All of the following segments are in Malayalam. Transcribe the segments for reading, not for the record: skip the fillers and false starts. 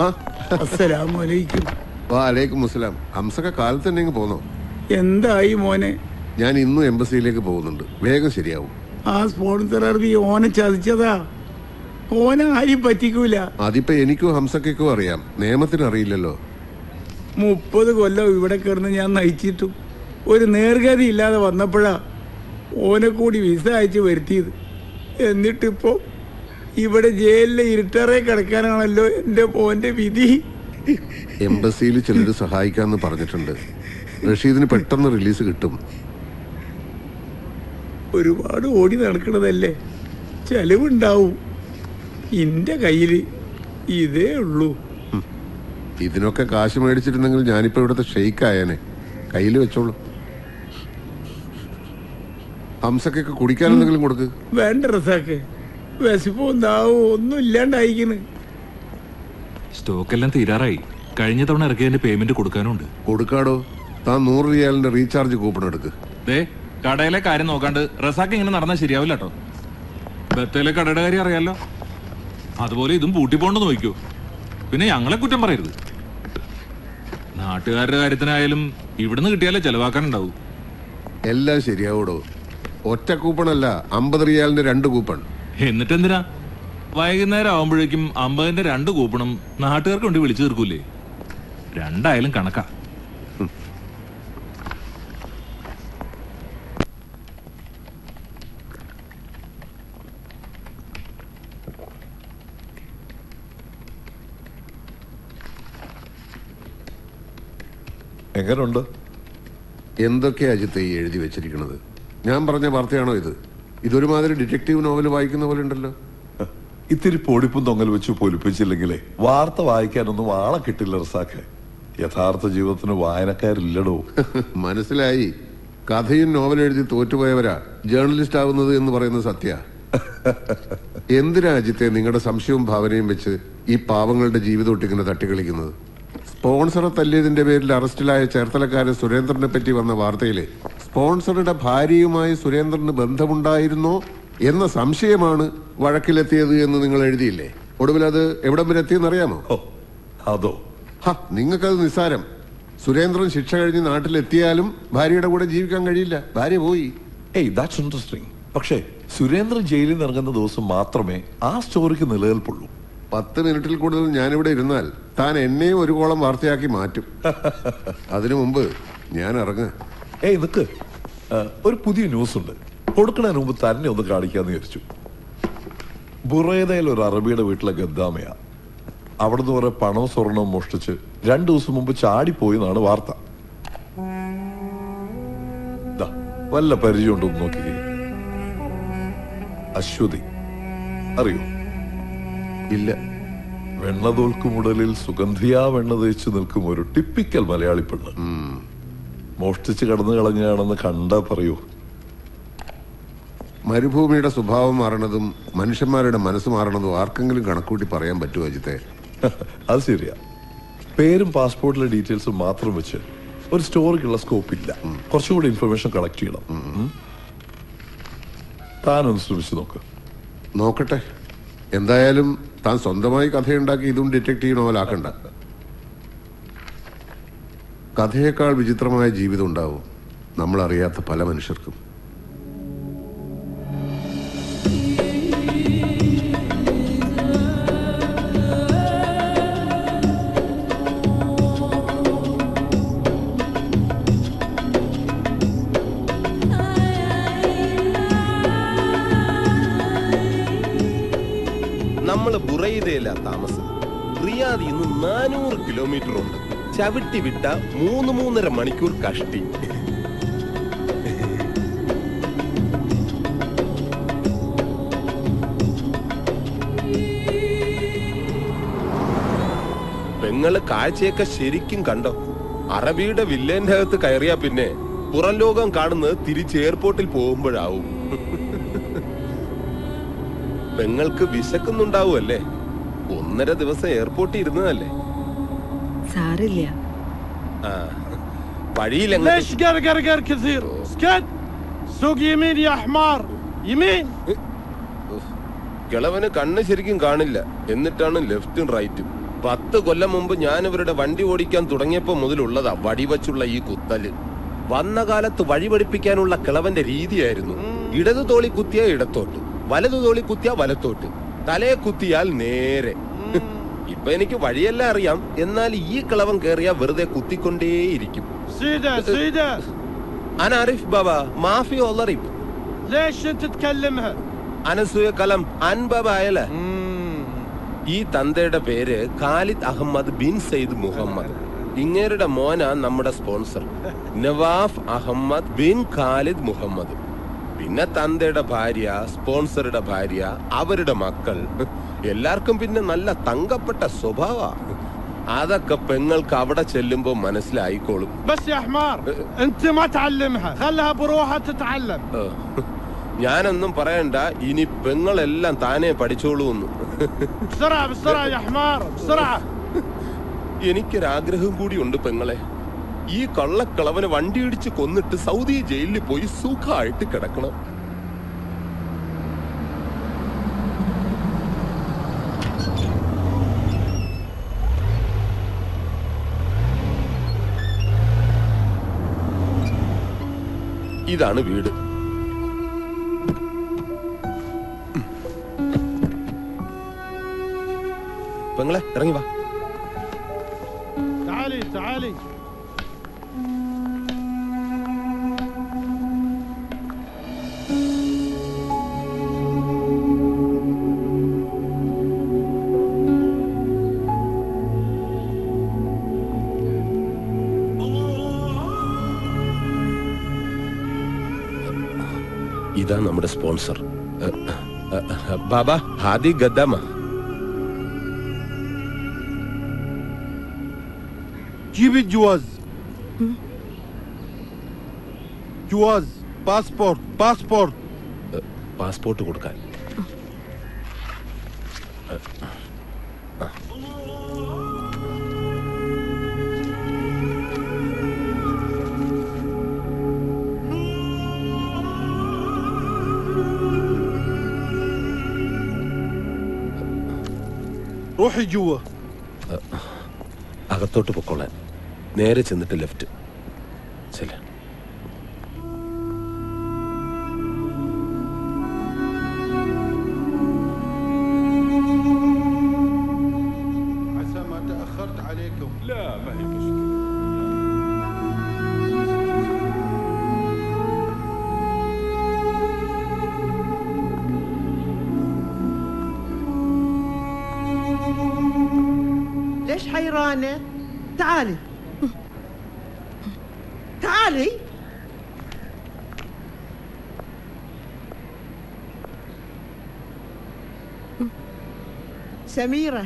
അസ്സലാമലൈക്കും. വാലൈക്കും മുസ്സലാം. ഹംസക്ക കാലത്ത് തന്നെ പോന്നോ? എന്തായി മോനെ? ഞാൻ ഇന്നും എംബസിയിലേക്ക് പോകുന്നുണ്ട്. വേഗം ശരിയാവും. ആ സ്പോൺസർ അറബി ഓനെ ചതിച്ചതാ. ഓനെ ആരും പറ്റിക്കൂല. അതിപ്പോ എനിക്കും ഹംസക്കും അറിയാം, നിയമത്തിന് അറിയില്ലല്ലോ. 30 കൊല്ലം ഇവിടെ കിടന്ന് ഞാൻ നയിച്ചിട്ടും ഒരു നേർഗതി ഇല്ലാതെ വന്നപ്പോഴാ ഓനെ കൂടി വിസ അയച്ച് വരുത്തിയത്. എന്നിട്ടിപ്പോ ഇവിടെ ജയിലിലെ ഇരുട്ടറെ കിടക്കാനാണല്ലോ എന്റെ മോന്റെ വിധി. എംബസിയിൽ ചിലര് സഹായിക്കാന്ന് പറഞ്ഞിട്ടുണ്ട്. റഷീദിന് പെട്ടെന്ന് റിലീസ് കിട്ടും. ഒരുപാട് ഓടി നടക്കണതല്ലേ, ചെലവുണ്ടാവും. എന്റെ കയ്യില് ഇതേ ഉള്ളൂ. ഇതിനൊക്കെ കാശ് മേടിച്ചിരുന്നെങ്കിൽ ഞാനിപ്പോ ഇവിടുത്തെ ഷെയ്ക്ക് ആയേനെ. കയ്യിൽ വെച്ചോളൂ. ഹംസക്കൊക്കെ കുടിക്കാൻ എന്തെങ്കിലും കൊടുക്ക്. വേണ്ട റസാക്ക്, വിശപ്പോ എന്താവോ ഒന്നും ഇല്ലാണ്ടായിക്കണ്. സ്റ്റോക്കെല്ലാം തീരാറായി. കഴിഞ്ഞ തവണ ഇറക്കിയതിന്റെ പേയ്മെന്റ് കൊടുക്കാനുണ്ട്. കൊടുക്കാടോ. താൻ 100 റിയാലിന്റെ റീചാർജ് കൂപ്പൺ എടുക്ക്. കടയിലെ കാര്യം നോക്കാണ്ട് റസാക്ക് ഇങ്ങനെ നടന്നാൽ ശരിയാവില്ല കേട്ടോ. ബത്തേലെ കടയുടെ കാര്യം അറിയാലോ, അതുപോലെ ഇതും പൂട്ടിപ്പോണ്ടെന്ന് നോക്കൂ. പിന്നെ ഞങ്ങളെ കുറ്റം പറയരുത്. നാട്ടുകാരുടെ കാര്യത്തിനായാലും ഇവിടുന്ന് കിട്ടിയാലേ ചെലവാക്കാനുണ്ടാവൂ. എല്ലാം ശരിയാവൂടോ. ഒറ്റ കൂപ്പണല്ല, 50 റിയാലിന്റെ 2 കൂപ്പൺ. എന്നിട്ടെന്തിനാ വൈകുന്നേരം ആവുമ്പോഴേക്കും 50ന്റെ 2 കൂപ്പണും നാട്ടുകാർക്ക് വേണ്ടി വിളിച്ചു തീർക്കൂലേ? രണ്ടായാലും കണക്കാ. എങ്ങനെയുണ്ട്? എന്തൊക്കെയാ അജിത്ത് ഈ എഴുതി വെച്ചിരിക്കുന്നത്? ഞാൻ പറഞ്ഞ വാർത്തയാണോ ഇത്? ഇതൊരുമാതിരി ഡിറ്റക്റ്റീവ് നോവൽ വായിക്കുന്ന പോലെ ഉണ്ടല്ലോ. ഇത്തിരി പൊടിപ്പും തൊങ്ങൽ വെച്ച് പൊലിപ്പിച്ചില്ലെങ്കിലേ വാർത്ത വായിക്കാനൊന്നും ആളെ കിട്ടില്ല റസാഖെ. യഥാർത്ഥ ജീവിതത്തിന് വായനക്കാരില്ലടോ. മനസ്സിലായി. കഥയും നോവൽ എഴുതി തോറ്റുപോയവരാ ജേർണലിസ്റ്റ് ആവുന്നത് എന്ന് പറയുന്നത് സത്യ. എന്തിനാ അജിത്തെ നിങ്ങളുടെ സംശയവും ഭാവനയും വെച്ച് ഈ പാവങ്ങളുടെ ജീവിതം ഒട്ടിങ്ങനെ തട്ടിക്കളിക്കുന്നത്? സ്പോൺസറെ തല്ലിയതിന്റെ പേരിൽ അറസ്റ്റിലായ ചേർത്തലക്കാരൻ സുരേന്ദ്രനെ പറ്റി വന്ന വാർത്തയില് സ്പോൺസറുടെ ഭാര്യയുമായി സുരേന്ദ്രന് ബന്ധമുണ്ടായിരുന്നോ എന്ന സംശയമാണ് വഴക്കിലെത്തിയത് എന്ന് നിങ്ങൾ എഴുതിയില്ലേ? ഒടുവിൽ അത് എവിടം വരെ എത്തിയെന്നറിയാമോ? അതോ നിങ്ങൾക്കത് നിസ്സാരം. സുരേന്ദ്രൻ ശിക്ഷ കഴിഞ്ഞ് നാട്ടിലെത്തിയാലും ഭാര്യയുടെ കൂടെ ജീവിക്കാൻ കഴിയില്ല. ഭാര്യ പോയി. That's interesting. പക്ഷേ സുരേന്ദ്രൻ ജയിലിൽ നിന്ന് ഇറങ്ങുന്ന ദിവസം മാത്രമേ ആ സ്റ്റോറിക്ക് നിലനിൽപ്പുള്ളൂ. 10 മിനിറ്റിൽ കൂടുതൽ ഞാനിവിടെ ഇരുന്നാൽ താൻ എന്നെയും ഒരു കോളം വാർത്തയാക്കി മാറ്റും. അതിനു മുമ്പ് ഞാൻ ഇറങ്ങ. നിക്ക്, ഒരു പുതിയ ന്യൂസ് ഉണ്ട്. കൊടുക്കുന്നതിന് മുമ്പ് തന്നെ ഒന്ന് കാണിക്കാന്ന് വിചാരിച്ചു. ബുറൈദയിൽ ഒരു അറബിയുടെ വീട്ടിലെ ഗദ്ദാമയാ. അവിടുന്ന് കുറെ പണവും സ്വർണവും മോഷ്ടിച്ച് 2 ദിവസം മുമ്പ് ചാടിപ്പോയി എന്നാണ് വാർത്ത. വല്ല പരിചയം ഉണ്ടോന്ന് നോക്കിക്കേ. അശ്വതി അറിയോ? ഇല്ല. വെണ്ണതോൽക്കുമുടലിൽ സുഗന്ധിയാ വെണ്ണ തേച്ച് നിൽക്കും ഒരു ടിപ്പിക്കൽ മലയാളി പെണ്ണ്. മോഷ്ടിച്ച് കടന്നു കളഞ്ഞാണെന്ന് കണ്ടാ പറയൂ. മരുഭൂമിയുടെ സ്വഭാവം മാറണതും മനുഷ്യന്മാരുടെ മനസ്സ് മാറണതും ആർക്കെങ്കിലും കണക്കൂട്ടി പറയാൻ പറ്റുമോ അജിത്തെ? അത് ശരിയാ. പേരും പാസ്പോർട്ടിലെ ഡീറ്റെയിൽസും മാത്രം വെച്ച് ഒരു സ്റ്റോറിക്കുള്ള സ്കോപ്പ് ഇല്ല. കുറച്ചുകൂടി ഇൻഫർമേഷൻ കളക്ട് ചെയ്യണം. താനൊന്ന് ശ്രമിച്ചു നോക്കട്ടെ. എന്തായാലും താൻ സ്വന്തമായി കഥയുണ്ടാക്കി ഇതും ഡിറ്റക്റ്റീവ് നോവലാക്കണ്ട. കഥയേക്കാൾ വിചിത്രമായ ജീവിതം ഉണ്ടാവും നമ്മൾ അറിയാത്ത പല മനുഷ്യർക്കും. നമ്മള് ബുറൈദയിലാ താമസം. റിയാദിൽ നിന്ന് 400 കിലോമീറ്റർ ഉണ്ട്. ചവിട്ടി വിട്ട 3-3.5 മണിക്കൂർ കഷ്ടി. പെങ്ങള് കാഴ്ചയൊക്കെ ശരിക്കും കണ്ടോ? അറബിയുടെ വില്ലേന്റെ അകത്ത് കയറിയാ പിന്നെ പുറം ലോകം കാണുന്നത് തിരിച്ച് എയർപോർട്ടിൽ പോകുമ്പോഴാവും. പെങ്ങൾക്ക് വിശക്കുന്നുണ്ടാവുമല്ലേ? 1.5 ദിവസം എയർപോർട്ടിൽ ഇരുന്നതല്ലേ? സാരില്ല. വഴിയിൽ കിളവന് കണ്ണ് ശരിക്കും കാണില്ല. എന്നിട്ടാണ് ലെഫ്റ്റും റൈറ്റും. 10 കൊല്ലം മുമ്പ് ഞാൻ ഇവരുടെ വണ്ടി ഓടിക്കാൻ തുടങ്ങിയപ്പോ മുതലുള്ളതാ വടിവച്ചുള്ള ഈ കുത്തല്. വന്ന കാലത്ത് വഴി പഠിപ്പിക്കാനുള്ള കിളവന്റെ രീതിയായിരുന്നു. ഇടതു തോളി കുത്തിയ ഇടത്തോട്ട്, വലതു തോളി കുത്തിയ വലത്തോട്ട്, തലയെ കുത്തിയാൽ നേരെ. ഇപ്പൊ എനിക്ക് വഴിയെല്ലാം അറിയാം, എന്നാൽ ഈ കിളവൻ കേറിയാ വെറുതെ കുത്തിക്കൊണ്ടേയിരിക്കും. انا عارف بابا ما في ضرب. ليش انت تكلمها؟ انا سوي كلام عن بابا يلا. ഈ തന്തയുടെ പേര് Khalid Ahmed bin Sayyid Muhammad. ഇങ്ങേരുടെ മോനാണ് നമ്മുടെ sponsor Nawaf Ahmed bin Khalid Muhammad. പിന്നെ തന്തയുടെ ഭാര്യ, സ്പോൺസറുടെ ഭാര്യ, അവരുടെ മക്കൾ, എല്ലാവർക്കും പിന്നെ നല്ല തങ്കപ്പെട്ട സ്വഭാവ. അതൊക്കെ പെങ്ങൾക്ക് അവിടെ ചെല്ലുമ്പോ മനസ്സിലായിക്കോളും. بس يا حمار انت ما تعلمها خلها بروحها تتعلم. ഞാനൊന്നും പറയണ്ട, ഇനി പെങ്ങളെല്ലാം താനേ പഠിച്ചോളൂന്ന്. بسرعة بسرعة يا حمار بسرعة. എനിക്കൊരാഗ്രഹം കൂടിയുണ്ട് പെങ്ങളെ. ഈ കള്ളക്കളവനെ വണ്ടിയിടിച്ച് കൊന്നിട്ട് സൗദി ജയിലിൽ പോയി സുഖമായിട്ട് കിടക്കണം. ഇതാണ് വീട്. പെങ്ങളെ ഇറങ്ങി വാ. تعالي تعالي. ഇതാ നമ്മുടെ സ്പോൺസർ ബാബ ഹാദി ഗദ്ദാമ. جيبي الجواز. جواز باسبورت باسبورت. പാസ്പോർട്ട് കൊടുക്കാൻ. روحي جوا. അകത്തോട്ട് പൊക്കോളാൻ. നേരെ ചെന്നിട്ട് ലെഫ്റ്റ് ചെല്ല. عسى ما تأخرت عليكم. لا ما هي مشكلة. ليش حيرانة؟ تعالي تعالي. سميرة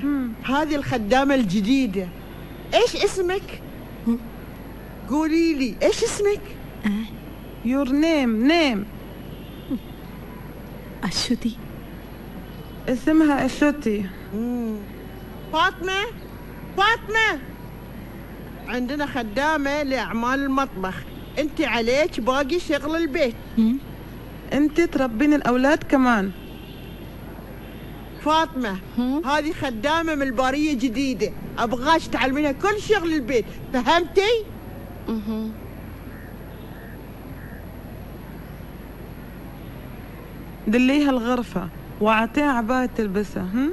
هذه الخدامة الجديدة. ايش اسمك؟ قولي لي ايش اسمك؟ Your name. അശ്വതി. اسمها أشوتي. فاطمة فاطمة عندنا خدامة لأعمال المطبخ. انت عليك باقي شغل البيت. أنت تربين الأولاد كمان. فاطمة هذه خدامة من البارية جديدة، أبغاش تعلمينها كل شغل البيت، فهمتي؟ دليها الغرفة وأعطيها عباية تلبسها.